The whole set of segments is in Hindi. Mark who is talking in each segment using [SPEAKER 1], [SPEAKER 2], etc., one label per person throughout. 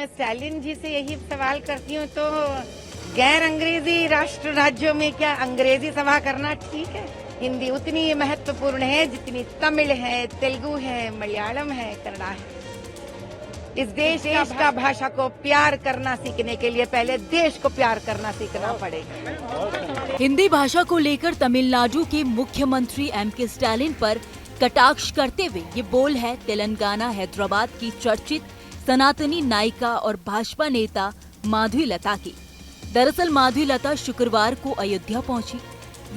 [SPEAKER 1] मैं स्टालिन जी से यही सवाल करती हूँ, तो गैर अंग्रेजी राष्ट्र राज्यों में क्या अंग्रेजी सभा करना ठीक है? हिंदी उतनी महत्वपूर्ण है जितनी तमिल है, तेलुगु है, मलयालम है, कन्नड़ा है। इस देश का भाषा को प्यार करना सीखने के लिए पहले देश को प्यार करना सीखना पड़ेगा।
[SPEAKER 2] हिंदी भाषा को लेकर तमिलनाडु के मुख्यमंत्री एम.के. स्टालिन पर कटाक्ष करते हुए ये बोल है तेलंगाना हैदराबाद की चर्चित सनातनी नायिका और भाजपा नेता माधवीलता की। दरअसल माधवीलता शुक्रवार को अयोध्या पहुंची।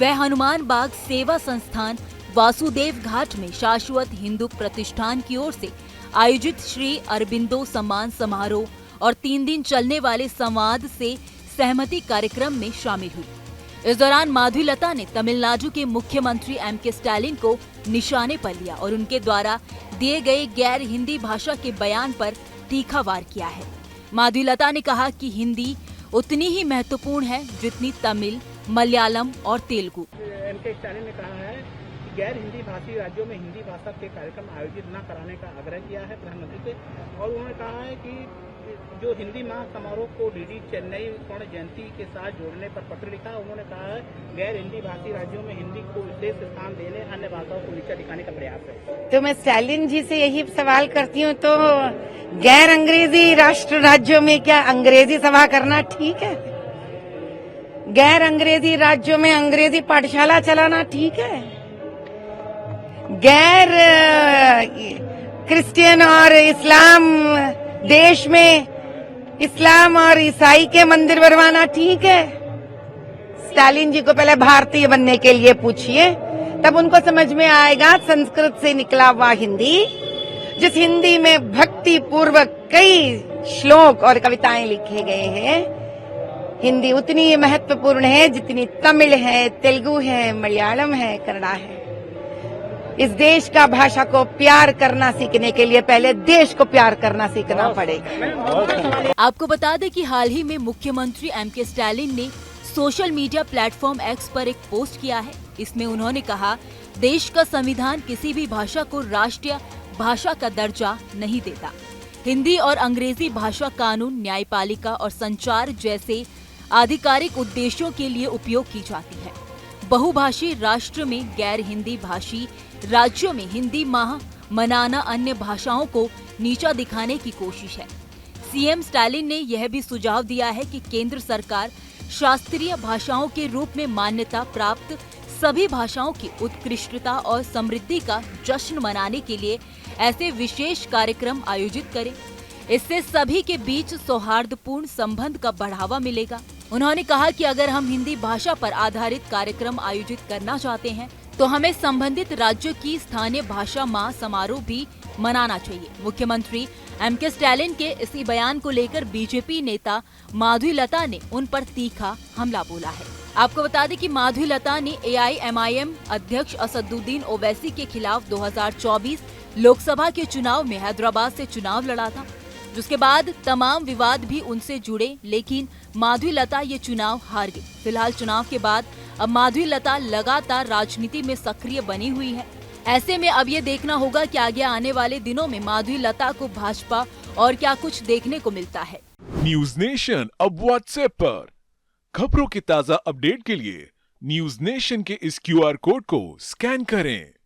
[SPEAKER 2] वह हनुमान बाग सेवा संस्थान वासुदेव घाट में शाश्वत हिंदू प्रतिष्ठान की ओर से आयोजित श्री अरबिंदो सम्मान समारोह और 3 दिन चलने वाले संवाद से सहमति कार्यक्रम में शामिल हुई। इस दौरान माधवीलता ने तमिलनाडु के मुख्यमंत्री एम.के. स्टालिन को निशाने पर लिया और उनके द्वारा दिए गए गैर हिंदी भाषा के बयान पर तीखा वार किया है। माधवीलता ने कहा कि हिंदी उतनी ही महत्वपूर्ण है जितनी तमिल, मलयालम और तेलुगु।
[SPEAKER 3] एम.के. स्टालिन ने कहा है कि गैर हिंदी भाषी राज्यों में हिंदी भाषा के कार्यक्रम आयोजित न कराने का आग्रह किया है प्रधानमंत्री से, और उन्होंने कहा है कि जो हिंदी माह समारोह को डीडी चेन्नई स्वर्ण जयंती के साथ जोड़ने पर पत्र लिखा। उन्होंने कहा है गैर हिंदी भाषी राज्यों में हिंदी को विशेष स्थान देने, अन्य भाषाओं को नीचा दिखाने का प्रयास है।
[SPEAKER 1] तो मैं स्टालिन जी से यही सवाल करती हूँ, तो गैर अंग्रेजी राष्ट्र राज्यों में क्या अंग्रेजी सभा करना ठीक है? गैर अंग्रेजी राज्यों में अंग्रेजी पाठशाला चलाना ठीक है? गैर क्रिश्चियन और इस्लाम देश में इस्लाम और ईसाई के मंदिर बनवाना ठीक है? स्टालिन जी को पहले भारतीय बनने के लिए पूछिए, तब उनको समझ में आएगा संस्कृत से निकला हुआ हिंदी, जिस हिंदी में भक्ति पूर्वक कई श्लोक और कविताएं लिखे गए हैं। हिंदी उतनी महत्वपूर्ण है जितनी तमिल है, तेलुगु है, मलयालम है, कन्नड़ा है। इस देश का भाषा को प्यार करना सीखने के लिए पहले देश को प्यार करना सीखना पड़ेगा।
[SPEAKER 2] आपको बता दें कि हाल ही में मुख्यमंत्री एम.के. स्टालिन ने सोशल मीडिया प्लेटफॉर्म एक्स पर एक पोस्ट किया है। इसमें उन्होंने कहा, देश का संविधान किसी भी भाषा को राष्ट्रीय भाषा का दर्जा नहीं देता। हिंदी और अंग्रेजी भाषा कानून, न्यायपालिका और संचार जैसे आधिकारिक उद्देश्यों के लिए उपयोग की जाती है। बहुभाषी राष्ट्र में गैर हिंदी भाषी राज्यों में हिंदी माह मनाना अन्य भाषाओं को नीचा दिखाने की कोशिश है। सीएम स्टालिन ने यह भी सुझाव दिया है कि केंद्र सरकार शास्त्रीय भाषाओं के रूप में मान्यता प्राप्त सभी भाषाओं की उत्कृष्टता और समृद्धि का जश्न मनाने के लिए ऐसे विशेष कार्यक्रम आयोजित करे। इससे सभी के बीच सौहार्दपूर्ण संबंध का बढ़ावा मिलेगा। उन्होंने कहा कि अगर हम हिंदी भाषा पर आधारित कार्यक्रम आयोजित करना चाहते हैं तो हमें संबंधित राज्यों की स्थानीय भाषा माह समारोह भी मनाना चाहिए। मुख्यमंत्री एम.के. स्टालिन के इसी बयान को लेकर बीजेपी नेता माधवीलता ने उन पर तीखा हमला बोला है। आपको बता दें कि माधवीलता ने AIMIM अध्यक्ष असदुद्दीन ओवैसी के खिलाफ 2024 लोकसभा के चुनाव में हैदराबाद से चुनाव लड़ा था, जिसके बाद तमाम विवाद भी उनसे जुड़े, लेकिन माधवीलता ये चुनाव हार गई। फिलहाल चुनाव के बाद अब माधवीलता लगातार राजनीति में सक्रिय बनी हुई है। ऐसे में अब ये देखना होगा कि आगे आने वाले दिनों में माधवीलता को भाजपा और क्या कुछ देखने को मिलता है।
[SPEAKER 4] न्यूज नेशन अब व्हाट्सएप पर खबरों की ताजा अपडेट के लिए न्यूज नेशन के इस QR कोड को स्कैन करें।